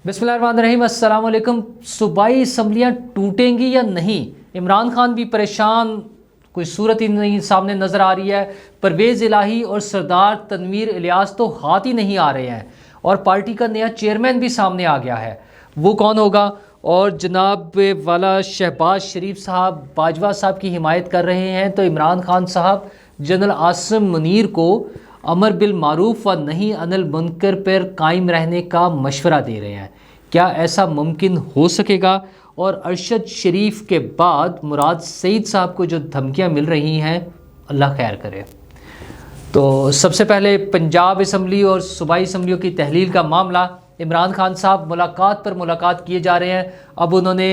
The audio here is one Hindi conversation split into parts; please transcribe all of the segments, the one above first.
बिस्मिल्लाहिर्रहमानिर्रहीम, अस्सलाम वालेकुम। सूबाई असम्बलियाँ टूटेंगी या नहीं, इमरान खान भी परेशान, कोई सूरत ही नहीं सामने नज़र आ रही है। परवेज़ इलाही और सरदार तनवीर इलियास तो हाथ ही नहीं आ रहे हैं और पार्टी का नया चेयरमैन भी सामने आ गया है। वो कौन होगा? और जनाब वाला शहबाज शरीफ साहब बाजवा साहब की हिमायत कर रहे हैं, तो इमरान खान साहब जनरल आसिम मुनीर को अमर बिल मारूफ व नहीं अनिल मुनकर पर कायम रहने का मशवरा दे रहे हैं। क्या ऐसा मुमकिन हो सकेगा? और अरशद शरीफ के बाद मुराद सईद साहब को जो धमकियां मिल रही हैं, अल्लाह खैर करे। तो सबसे पहले पंजाब असम्बली और सूबाई असम्बलियों की तहलील का मामला। इमरान खान साहब मुलाकात पर मुलाकात किए जा रहे हैं। अब उन्होंने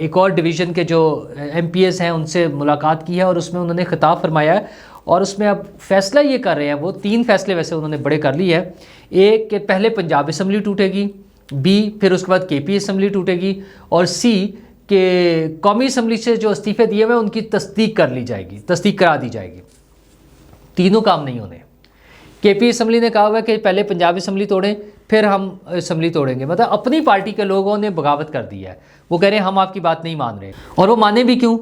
एक और डिवीज़न के जो MPs हैं उनसे मुलाकात की है और उसमें उन्होंने खिताब फरमाया है और उसमें अब फैसला ये कर रहे हैं, वो 3 फैसले वैसे उन्होंने बड़े कर लिए हैं। एक कि पहले पंजाब असम्बली टूटेगी, B फिर उसके बाद KP असम्बली टूटेगी, और C के कौमी असम्बली से जो इस्तीफ़े दिए हुए उनकी तस्दीक कर ली जाएगी, तस्दीक करा दी जाएगी। तीनों काम नहीं होने। KP असम्बली ने कहा हुआ है कि पहले पंजाब असम्बली तोड़ें फिर हम असम्बली तोड़ेंगे। मतलब अपनी पार्टी के लोगों ने बगावत कर दी है। वो कह रहे हैं हम आपकी बात नहीं मान रहे, और वो माने भी क्यों?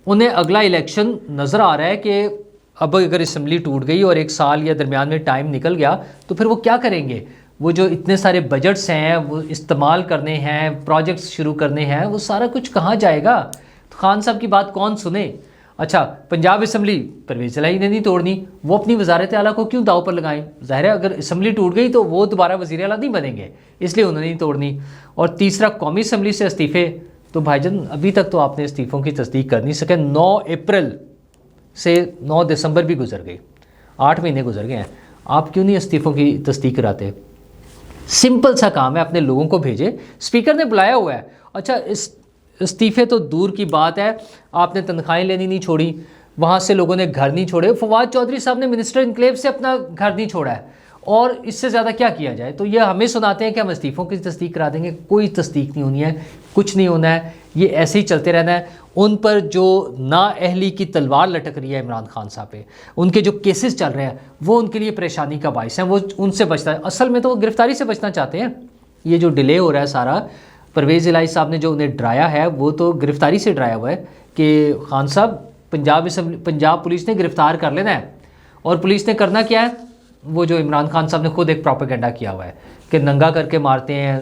उन्हें अगला इलेक्शन नज़र आ रहा है कि अब अगर असम्बली टूट गई और 1 साल या दरमियान में टाइम निकल गया तो फिर वो क्या करेंगे? वो जो इतने सारे बजट्स हैं वो इस्तेमाल करने हैं, प्रोजेक्ट्स शुरू करने हैं, वो सारा कुछ कहाँ जाएगा? तो खान साहब की बात कौन सुने? अच्छा, पंजाब असम्बली परवेज़ इलाही ने नहीं तोड़नी, वो अपनी वजारत आला को क्यों दाव पर लगाएं? ज़ाहिर है अगर असम्बली टूट गई तो वो दोबारा वज़ीर आला नहीं बनेंगे, इसलिए उन्होंने नहीं तोड़नी। और तीसरा, कौमी असम्बली से इस्तीफ़े, तो भाईजान अभी तक तो आपने इस्तीफ़ों की तस्दीक कर नहीं सके। 9 अप्रैल से 9 दिसंबर भी गुजर गई, 8 महीने गुजर गए हैं, आप क्यों नहीं इस्तीफ़ों की तस्दीक कराते? सिंपल सा काम है, अपने लोगों को भेजे, स्पीकर ने बुलाया हुआ है। अच्छा, इस्तीफ़े तो दूर की बात है, आपने तनख्वाहें लेनी नहीं छोड़ी, वहाँ से लोगों ने घर नहीं छोड़े। फवाद चौधरी साहब ने मिनिस्टर इनक्लेव से अपना घर नहीं छोड़ा है, और इससे ज़्यादा क्या किया जाए? तो ये हमें सुनाते हैं कि हम इस्तीफ़ों की तस्दीक करा देंगे। कोई तस्दीक नहीं होनी है, कुछ नहीं होना है, ये ऐसे ही चलते रहना है। उन पर जो नाअहली की तलवार लटक रही है इमरान खान साहब पे, उनके जो केसेस चल रहे हैं वो उनके लिए परेशानी का बाइस है। वो उनसे बचता है, असल में तो वो गिरफ्तारी से बचना चाहते हैं। ये जो डिले हो रहा है सारा, परवेज़ इलाही साहब ने जो उन्हें डराया है वो तो गिरफ्तारी से डराया हुआ है कि खान साहब पंजाब पुलिस ने गिरफ़्तार कर लेना है। और पुलिस ने करना क्या है? वो जो इमरान खान साहब ने खुद एक प्रोपेगेंडा किया हुआ है कि नंगा करके मारते हैं,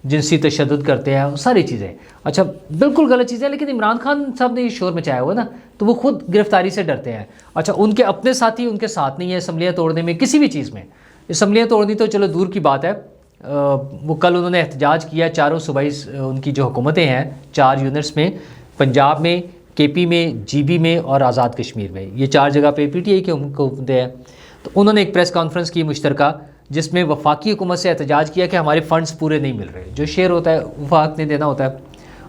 जिनसी तशद्दुद करते हैं, सारी चीज़ें। अच्छा, बिल्कुल गलत चीज़ें, लेकिन इमरान खान साहब ने ये शोर मचाया हुआ ना, तो वो खुद गिरफ्तारी से डरते हैं। अच्छा, उनके अपने साथी उनके साथ नहीं है असम्बलियाँ तोड़ने में, किसी भी चीज़ में। असम्बलियाँ तोड़नी तो चलो दूर की बात है, वो कल उन्होंने एहतजाज किया चारों सूबाई उनकी जो हुकूमतें हैं 4 यूनिट्स में, पंजाब में, KP में, GB में और आज़ाद कश्मीर में, ये 4 जगह पे PTI की हुकूमतें हैं। तो उन्होंने एक प्रेस कॉन्फ्रेंस की मुश्तरका, जिसमें वफाकी हुकूमत से एहतजाज किया कि हमारे फ़ंड्स पूरे नहीं मिल रहे, जो शेयर होता है वफाक ने देना होता है।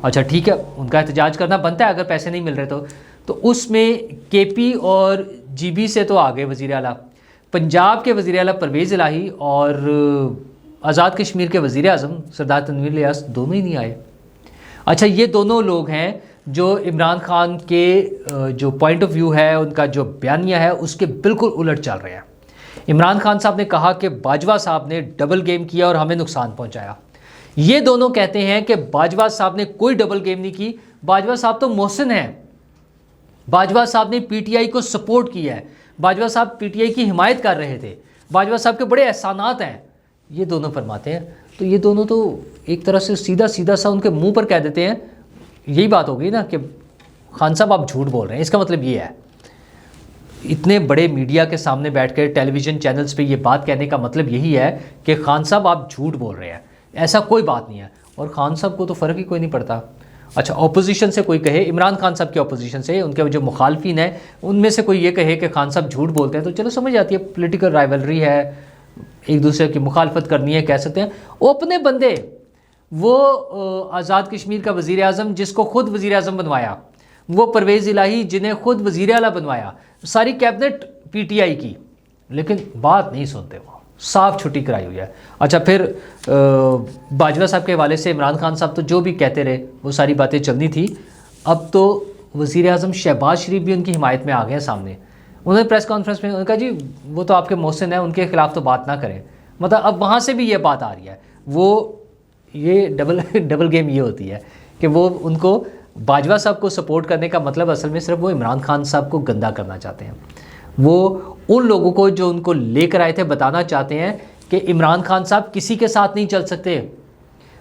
अच्छा ठीक है, उनका एहतजाज करना बनता है अगर पैसे नहीं मिल रहे तो उसमें KP और GB से तो आ गए वज़ीर आला, पंजाब के वज़ीर आला परवेज़ इलाही और आज़ाद कश्मीर के वज़ीर आज़म सरदार तनवीर इलियास दोनों ही नहीं आए। अच्छा, ये दोनों लोग हैं जो इमरान खान के जो पॉइंट ऑफ व्यू है, उनका जो बयानिया है, उसके बिल्कुल उलट चल रहे हैं। इमरान खान साहब ने कहा कि बाजवा साहब ने डबल गेम किया और हमें नुकसान पहुंचाया। ये दोनों कहते हैं कि बाजवा साहब ने कोई डबल गेम नहीं की, बाजवा साहब तो मोहसिन हैं, बाजवा साहब ने PTI को सपोर्ट किया है, बाजवा साहब PTI की हिमायत कर रहे थे, बाजवा साहब के बड़े एहसानात हैं, ये दोनों फरमाते हैं। तो ये दोनों तो एक तरह से सीधा सीधा सा उनके मुंह पर कह देते हैं। यही बात हो गई ना कि खान साहब आप झूठ बोल रहे हैं, इसका मतलब ये है। इतने बड़े मीडिया के सामने बैठकर टेलीविज़न चैनल्स पे ये बात कहने का मतलब यही है कि खान साहब आप झूठ बोल रहे हैं, ऐसा कोई बात नहीं है। और खान साहब को तो फ़र्क ही कोई नहीं पड़ता। अच्छा, अपोजिशन से कोई कहे, इमरान खान साहब की अपोजिशन से, उनके जो मुखालफिन हैं उनमें से कोई ये कहे कि खान साहब झूठ बोलते हैं, तो चलो समझ आती है, पोलिटिकल राइवलरी है, एक दूसरे की मुखालफत करनी है, कह सकते हैं। वो अपने बंदे, वो आज़ाद कश्मीर का वज़ीर आज़म जिसको खुद वज़ीर आज़म बनवाया, वो परवेज़ इलाही जिन्हें खुद वज़ीर आला बनवाया, सारी कैबिनेट PTI की, लेकिन बात नहीं सुनते, वो साफ छुट्टी कराई हुई है। अच्छा, फिर बाजवा साहब के हवाले से इमरान खान साहब तो जो भी कहते रहे वो सारी बातें चलनी थी। अब तो वज़ीर आज़म शहबाज शरीफ भी उनकी हिमायत में आ गए हैं सामने। उन्होंने प्रेस कॉन्फ्रेंस में उन्होंने कहा जी वो तो आपके मोहसिन हैं, उनके खिलाफ तो बात ना करें। मतलब अब वहाँ से भी ये बात आ रही है। वो ये डबल गेम ये होती है कि वो उनको बाजवा साहब को सपोर्ट करने का मतलब असल में सिर्फ वो इमरान खान साहब को गंदा करना चाहते हैं। वो उन लोगों को जो उनको लेकर आए थे बताना चाहते हैं कि इमरान खान साहब किसी के साथ नहीं चल सकते,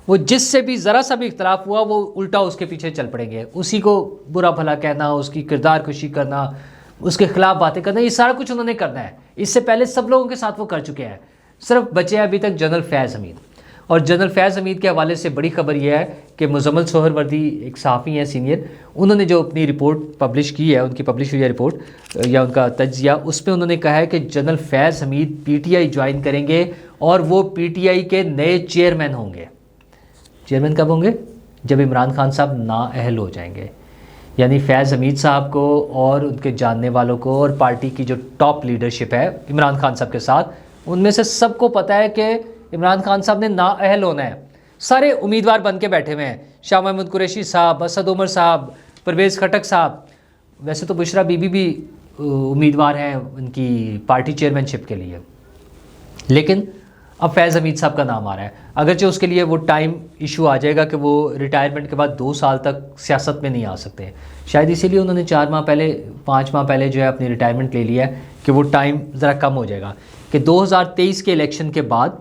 वो जिससे भी ज़रा सा भी इख्तलाफ हुआ वो उल्टा उसके पीछे चल पड़ेंगे, उसी को बुरा भला कहना, उसकी किरदार खुशी करना, उसके खिलाफ बातें करना, ये सारा कुछ उन्होंने करना है। इससे पहले सब लोगों के साथ वो कर चुके हैं। सिर्फ बचे हैं अभी तक जनरल फैज़ हमीद। और जनरल फैज़ हमीद के हवाले से बड़ी खबर यह है कि मुज़म्मिल सोहरवर्दी एक सहाफ़ी हैं सीनियर, उन्होंने जो अपनी रिपोर्ट पब्लिश की है, उनकी पब्लिश हुई है रिपोर्ट या उनका तज्ज़िया, उस पर उन्होंने कहा है कि जनरल फैज़ हमीद पीटीआई ज्वाइन करेंगे और वो पीटीआई के नए चेयरमैन होंगे। चेयरमैन कब होंगे? जब इमरान खान साहब नाअहल हो जाएंगे। यानी फैज़ हमीद साहब को और उनके जानने वालों को और पार्टी की जो टॉप लीडरशिप है इमरान खान साहब के साथ, उनमें से सबको पता है कि इमरान खान साहब ने नाअहल होना है। सारे उम्मीदवार बन के बैठे हुए हैं, शाह महमूद कुरैशी साहब, असद उमर साहब, परवेज़ खटक साहब, वैसे तो बुशरा बीबी भी उम्मीदवार हैं उनकी पार्टी चेयरमैनशिप के लिए, लेकिन अब फैज़ हमीद साहब का नाम आ रहा है। अगरचे उसके लिए वो टाइम इशू आ जाएगा कि वो रिटायरमेंट के बाद 2 साल तक सियासत में नहीं आ सकते, शायद इसीलिए उन्होंने 4 माह पहले 5 माह पहले जो है अपनी रिटायरमेंट ले लिया है कि वो टाइम ज़रा कम हो जाएगा कि 2023 के इलेक्शन के बाद,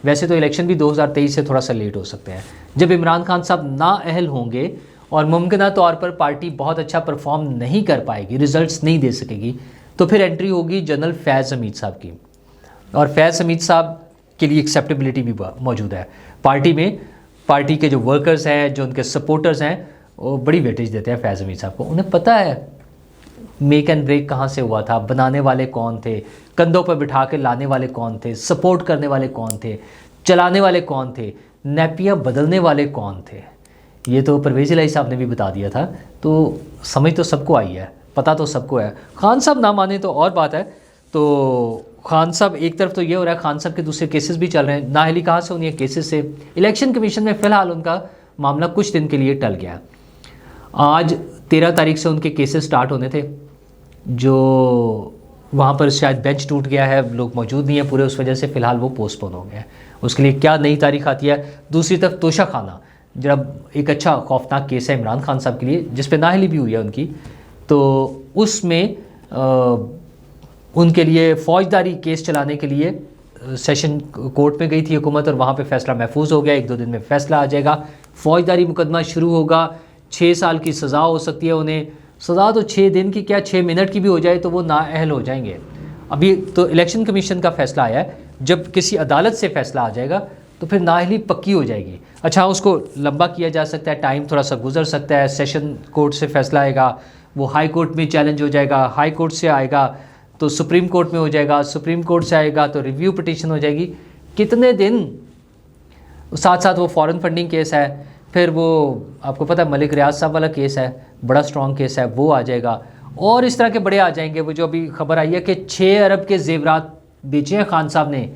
वैसे तो इलेक्शन भी 2023 से थोड़ा सा लेट हो सकते हैं, जब इमरान खान साहब नाअहल होंगे और मुमकिन तौर पर पार्टी बहुत अच्छा परफॉर्म नहीं कर पाएगी, रिजल्ट्स नहीं दे सकेगी, तो फिर एंट्री होगी जनरल फैज़ हमीद साहब की। और फैज़ हमीद साहब के लिए एक्सेप्टेबिलिटी भी मौजूद है पार्टी में। पार्टी के जो वर्कर्स हैं, जो उनके सपोर्टर्स हैं, वो बड़ी वेटेज देते हैं फैज़ हमीद साहब को। उन्हें पता है मेक एंड ब्रेक कहाँ से हुआ था, बनाने वाले कौन थे, कंधों पर बिठा के लाने वाले कौन थे, सपोर्ट करने वाले कौन थे, चलाने वाले कौन थे, नैपियाँ बदलने वाले कौन थे। ये तो परवेज़ इलाही साहब ने भी बता दिया था, तो समझ तो सबको आई है, पता तो सबको है। खान साहब ना माने तो और बात है। तो खान साहब एक तरफ तो ये हो रहा है, खान साहब के दूसरे केसेस भी चल रहे हैं। नाअहली कहाँ से होनी है? केसेस से। इलेक्शन कमीशन में फ़िलहाल उनका मामला कुछ दिन के लिए टल गया। आज 13 तारीख से उनके केसेस स्टार्ट होने थे, जो वहाँ पर शायद बेंच टूट गया है, लोग मौजूद नहीं है पूरे, उस वजह से फ़िलहाल वो पोस्टपोन हो गया है। उसके लिए क्या नई तारीख आती है? दूसरी तरफ तोशा खाना, जब एक अच्छा खौफनाक केस है इमरान खान साहब के लिए, जिस पे नाअहली भी हुई है उनकी, तो उसमें उनके लिए फ़ौजदारी केस चलाने के लिए सेशन कोर्ट में गई थी हुकूमत और वहाँ पे फ़ैसला महफूज हो गया। 1-2 दिन में फ़ैसला आ जाएगा, फ़ौजदारी मुकदमा शुरू होगा, 6 साल की सज़ा हो सकती है उन्हें। सज़ा तो 6 दिन की क्या 6 मिनट की भी हो जाए तो वो नाअहल हो जाएंगे। अभी तो इलेक्शन कमीशन का फ़ैसला आया है, जब किसी अदालत से फ़ैसला आ जाएगा तो फिर नाअहली पक्की हो जाएगी। अच्छा, उसको लंबा किया जा सकता है, टाइम थोड़ा सा गुजर सकता है, सेशन कोर्ट से फ़ैसला आएगा, वो हाई कोर्ट में चैलेंज हो जाएगा, हाई कोर्ट से आएगा तो सुप्रीम कोर्ट में हो जाएगा, सुप्रीम कोर्ट से आएगा तो रिव्यू पिटीशन हो जाएगी, कितने दिन। साथ साथ वो फॉरेन फंडिंग केस है, फिर वो आपको पता है मलिक रियाज साहब वाला केस है, बड़ा स्ट्रॉन्ग केस है, वो आ जाएगा, और इस तरह के बड़े आ जाएंगे। वो जो अभी खबर आई है कि 6 अरब के जेवरात बेचे हैं खान साहब ने,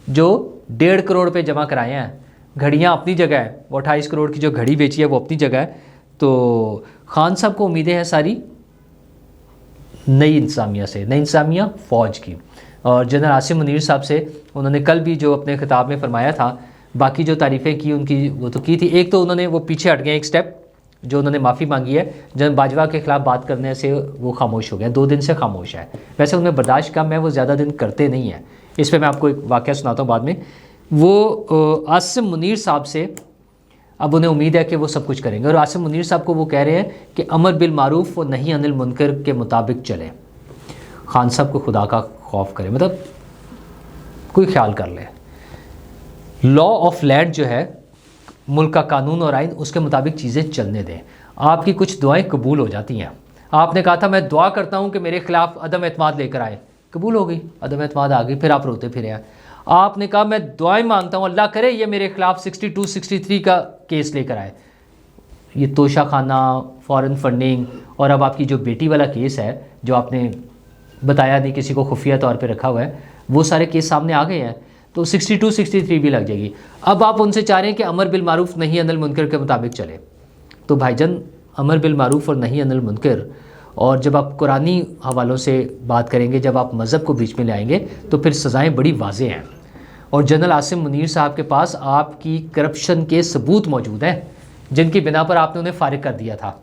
जो 1.5 करोड़ पे जमा कराए हैं। घड़ियाँ अपनी जगह है, वो 28 करोड़ की जो घड़ी बेची है वो अपनी जगह है। तो खान साहब को उम्मीदें हैं सारी नई इंतज़ामिया से, नई इंतज़ामिया फ़ौज की, और जनरल आसिम मुनीर साहब से उन्होंने कल भी जो अपने खिताब में फरमाया था, बाकी जो तारीफ़ें की उनकी वो तो की थी। एक तो उन्होंने वो पीछे हट गए एक स्टेप, जो उन्होंने माफ़ी मांगी है, जनरल बाजवा के ख़िलाफ़ बात करने से वो खामोश हो गया, 2 दिन से खामोश है। वैसे उनमें बर्दाश्त कम है, वो ज़्यादा दिन करते नहीं हैं। इस पर मैं आपको एक वाक़या सुनाता हूँ बाद में। वो आसिम मुनीर साहब से अब उन्हें उम्मीद है कि वो सब कुछ करेंगे, और आसिम मुनीर साहब को वो कह रहे हैं कि अमर बिल मारूफ व नही अनिल मुनकर के मुताबिक चले। खान साहब को खुदा का खौफ करें, मतलब कोई ख्याल कर ले। लॉ ऑफ लैंड जो है, मुल्क का कानून और आइन, उसके मुताबिक चीज़ें चलने दें। आपकी कुछ दुआएं कबूल हो जाती हैं। आपने कहा था मैं दुआ करता हूँ कि मेरे खिलाफ अदम एतमाद लेकर आए, कबूल हो गई, अदम एतमाद आ गई, फिर आप रोते फिरे हैं। आपने कहा मैं दुआएं मांगता हूँ अल्लाह करे ये मेरे खिलाफ 62-63 का केस लेकर आए। ये तोशा खाना, फॉरेन फंडिंग, और अब आपकी जो बेटी वाला केस है जो आपने बताया नहीं, किसी को खुफिया तौर पे रखा हुआ है, वो सारे केस सामने आ गए हैं, तो 62-63 भी लग जाएगी। अब आप उनसे चाह रहे हैं कि अमर बिल मारूफ नहीं अनिल मुनकर के मुताबिक चले। तो भाईजान, अमर बिल मारूफ और नहीं अनिल मुनकर, और जब आप कुरानी हवालों से बात करेंगे, जब आप मज़हब को बीच में ले आएंगे, तो फिर सज़ाएँ बड़ी वाज़ेह हैं। और जनरल आसिम मुनीर साहब के पास आपकी करप्शन के सबूत मौजूद हैं, जिनकी बिना पर आपने उन्हें फारिग कर दिया था।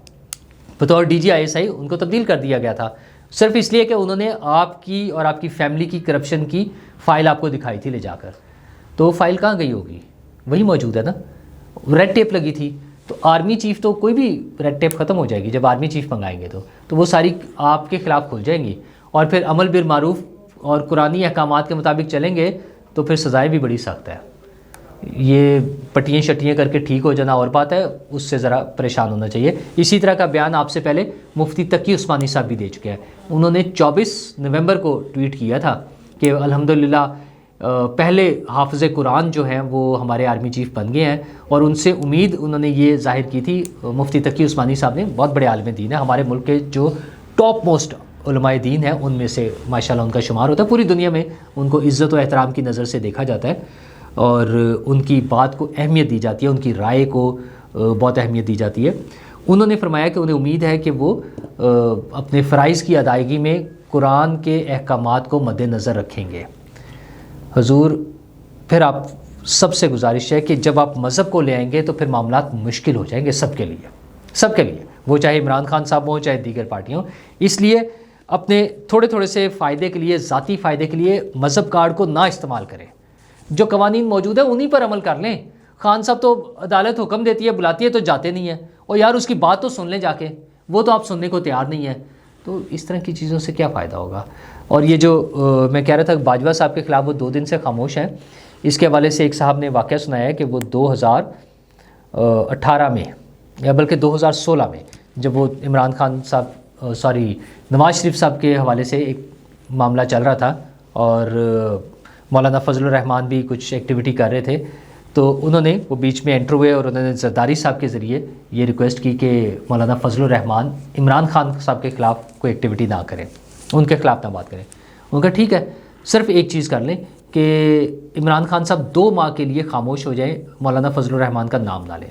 बतौर DGISI उनको तब्दील कर दिया गया था सिर्फ इसलिए कि उन्होंने आपकी और आपकी फैमिली की करप्शन की फ़ाइल आपको दिखाई थी ले जाकर। तो फाइल कहाँ गई होगी? वही मौजूद है ना। रेड टेप लगी थी, तो आर्मी चीफ़ तो कोई भी रेड टेप ख़त्म हो जाएगी जब आर्मी चीफ़ मंगाएंगे तो वो सारी आपके ख़िलाफ़ खुल जाएंगी। और फिर अमल बिल मारूफ और कुरानी अहकामात के मुताबिक चलेंगे तो फिर सज़ाएँ भी बड़ी सख्त है। ये पट्टियाँ शट्टियाँ करके ठीक हो जाना और बात है, उससे ज़रा परेशान होना चाहिए। इसी तरह का बयान आपसे पहले मुफ्ती तकी उस्मानी साहब भी दे चुके हैं। उन्होंने 24 नवंबर को ट्वीट किया था कि अल्हम्दुलिल्लाह पहले हाफ़िज़ कुरान जो हैं वो हमारे आर्मी चीफ़ बन गए हैं, और उनसे उम्मीद उन्होंने ये जाहिर की थी। मुफ्ती तकी उस्मानी साहब ने बहुत बड़े आलिम दीन है, हमारे मुल्क के जो टॉप मोस्ट उलमाए दीन है उनमें से माशाल्लाह उनका शुमार होता है। पूरी दुनिया में उनको इज़्ज़त और एहतराम की नज़र से देखा जाता है और उनकी बात को अहमियत दी जाती है, उनकी राय को बहुत अहमियत दी जाती है। उन्होंने फरमाया कि उन्हें उम्मीद है कि वो अपने फ़राइज़ की अदायगी में कुरान के अहकामात को मद्देनज़र रखेंगे। हुजूर, फिर आप सबसे गुजारिश है कि जब आप मज़हब को ले आएंगे तो फिर मामलात मुश्किल हो जाएंगे सबके लिए, वो चाहे इमरान खान साहब हों चाहे दीगर पार्टियाँ। इसलिए अपने थोड़े थोड़े से फ़ायदे के लिए, ज़ाती फ़ायदे के लिए मज़हब कार्ड को ना इस्तेमाल करें। जो कवानीन मौजूद है उन्हीं पर अमल कर लें। खान साहब तो अदालत हुक्म देती है, बुलाती है तो जाते नहीं है, और यार उसकी बात तो सुन लें जाके, वो तो आप सुनने को तैयार नहीं है। तो इस तरह की चीज़ों से क्या फ़ायदा होगा। और ये जो मैं कह रहा था बाजवा साहब के ख़िलाफ़ वो 2 दिन से खामोश हैं, इसके हवाले से एक साहब ने वाक़या सुनाया है कि वो 2018 में या बल्कि 2016 में जब वो इमरान खान साहब नवाज़ शरीफ साहब के हवाले से एक मामला चल रहा था और मौलाना फजलुर रहमान भी कुछ एक्टिविटी कर रहे थे, तो उन्होंने वो बीच में एंटर हुए और उन्होंने जरदारी साहब के ज़रिए ये रिक्वेस्ट की कि मौलाना फजलुर रहमान इमरान खान साहब के ख़िलाफ़ कोई एक्टिविटी ना करें, उनके ख़िलाफ़ ना बात करें। उनका ठीक है, सिर्फ एक चीज़ कर लें कि इमरान खान साहब 2 माह के लिए खामोश हो जाएं, मौलाना फजलुर रहमान का नाम ना लें।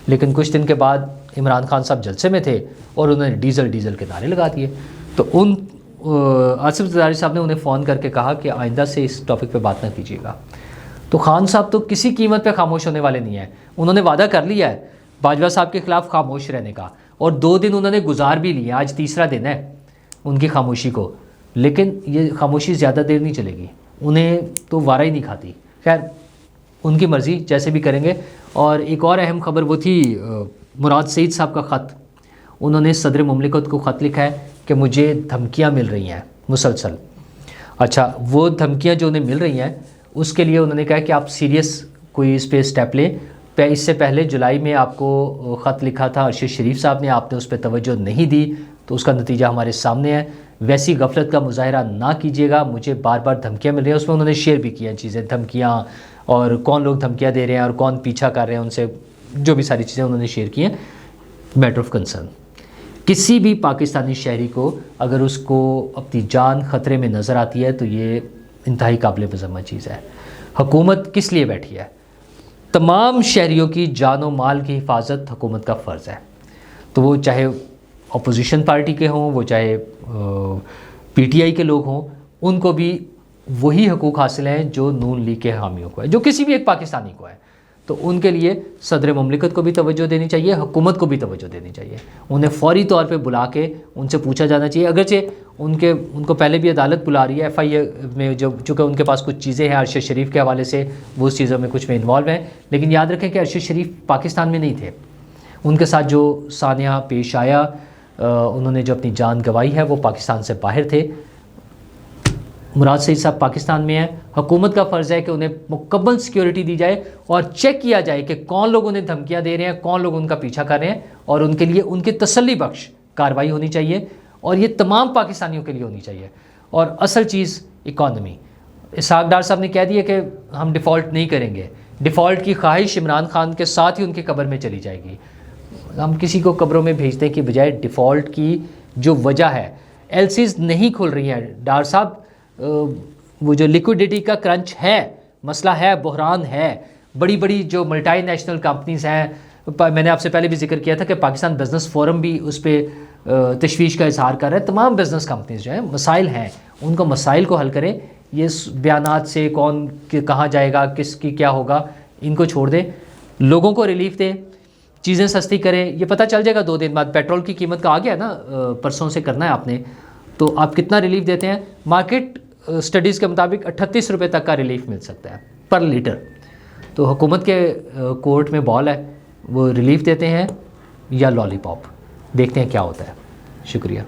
लेकिन कुछ दिन के बाद इमरान खान साहब जलसे में थे और उन्होंने डीज़ल के नारे लगा दिए। तो आसिफ जरदारी साहब ने उन्हें फ़ोन करके कहा कि आइंदा से इस टॉपिक पे बात ना कीजिएगा। तो खान साहब तो किसी कीमत पे खामोश होने वाले नहीं हैं। उन्होंने वादा कर लिया है बाजवा साहब के ख़िलाफ़ खामोश रहने का, और 2 दिन उन्होंने गुजार भी लिए। आज तीसरा दिन है उनकी खामोशी को, लेकिन ये खामोशी ज़्यादा देर नहीं चलेगी, उन्हें तो वारा ही नहीं खाती। खैर, उनकी मर्ज़ी, जैसे भी करेंगे। और एक और अहम खबर वो थी मुराद सईद साहब का ख़त। उन्होंने सदर मुमलिकत को ख़त लिखा है कि मुझे धमकियाँ मिल रही हैं मुसलसल। अच्छा, वो धमकियाँ जो उन्हें मिल रही हैं उसके लिए उन्होंने कहा कि आप सीरियस कोई इस पर स्टेप लें। इससे पहले जुलाई में आपको ख़त लिखा था अरशद शरीफ साहब ने, आपने उस पर तवज्जो नहीं दी, तो उसका नतीजा हमारे सामने है। वैसी गफलत का मुजाहरा ना कीजिएगा, मुझे बार बार धमकियाँ मिल रही हैं। उसमें उन्होंने शेयर भी किया चीज़ें, धमकियाँ, और कौन लोग धमकियाँ दे रहे हैं और कौन पीछा कर रहे हैं उनसे, जो भी सारी चीज़ें उन्होंने शेयर की हैं। मैटर ऑफ कंसर्न, किसी भी पाकिस्तानी शहरी को अगर उसको अपनी जान ख़तरे में नज़र आती है तो ये इंतहाई काबिल मज़म्मत चीज़ है। हुकूमत किस लिए बैठी है? तमाम शहरियों की जान और माल की हिफाजत हुकूमत का फ़र्ज़ है। तो वो चाहे अपोजिशन पार्टी के हों, वो चाहे PTI के लोग हों, उनको भी वही हकूक़ हासिल हैं जो नून लीग के हामियों को है, जो किसी भी एक पाकिस्तानी को है। तो उनके लिए सदर मुमलिकत को भी तवज्जो देनी चाहिए, हुकूमत को भी तवज्जो देनी चाहिए। उन्हें फ़ौरी तौर पे बुला के उनसे पूछा जाना चाहिए। अगरचे उनको पहले भी अदालत बुला रही है FIA में, जो चूँकि उनके पास कुछ चीज़ें हैं अरशद शरीफ के हवाले से, वो उस चीज़ों में कुछ में इन्वॉल्व हैं। लेकिन याद रखें कि अरशद शरीफ पाकिस्तान में नहीं थे, उनके साथ जो सानिया पेश आया, उन्होंने जो अपनी जान गंवाई है वो पाकिस्तान से बाहर थे। मुराद सईद साहब पाकिस्तान में है। हुकूमत का फ़र्ज़ है कि उन्हें मुकम्मल सिक्योरिटी दी जाए और चेक किया जाए कि कौन लोग उन्हें धमकियां दे रहे हैं, कौन लोग उनका पीछा कर रहे हैं, और उनके लिए उनकी तसल्ली बख्श कार्रवाई होनी चाहिए, और ये तमाम पाकिस्तानियों के लिए होनी चाहिए। और असल चीज़ इकॉनमी, इसहाक डार साहब ने कह दिया कि हम डिफ़ॉल्ट नहीं करेंगे। डिफ़ॉल्ट की ख्वाहिश इमरान खान के साथ ही उनकी कब्र में चली जाएगी। हम किसी को कब्रों में भेजने की बजाय डिफ़ॉल्ट की जो वजह है, LCs नहीं खुल रही हैं डार साहब, वो जो लिक्विडिटी का क्रंच है, मसला है, बहरान है। बड़ी बड़ी जो मल्टीनेशनल कंपनीज़ हैं, मैंने आपसे पहले भी जिक्र किया था कि पाकिस्तान बिज़नेस फोरम भी उस पर तशवीश का इजहार कर रहा है। तमाम बिज़नेस कंपनीज़ जो हैं, मसाइल हैं, उनको मसाइल को हल करें। ये बयानात से कौन कहाँ जाएगा, किसकी क्या होगा, इनको छोड़ दें, लोगों को रिलीफ दें, चीज़ें सस्ती करें। ये पता चल जाएगा 2 दिन बाद, पेट्रोल की कीमत का आ गया ना, परसों से करना है आपने, तो आप कितना रिलीफ देते हैं। मार्केट स्टडीज़ के मुताबिक 38 रुपये तक का रिलीफ मिल सकता है पर लीटर। तो हुकूमत के कोर्ट में बॉल है, वो रिलीफ देते हैं या लॉलीपॉप, देखते हैं क्या होता है। शुक्रिया।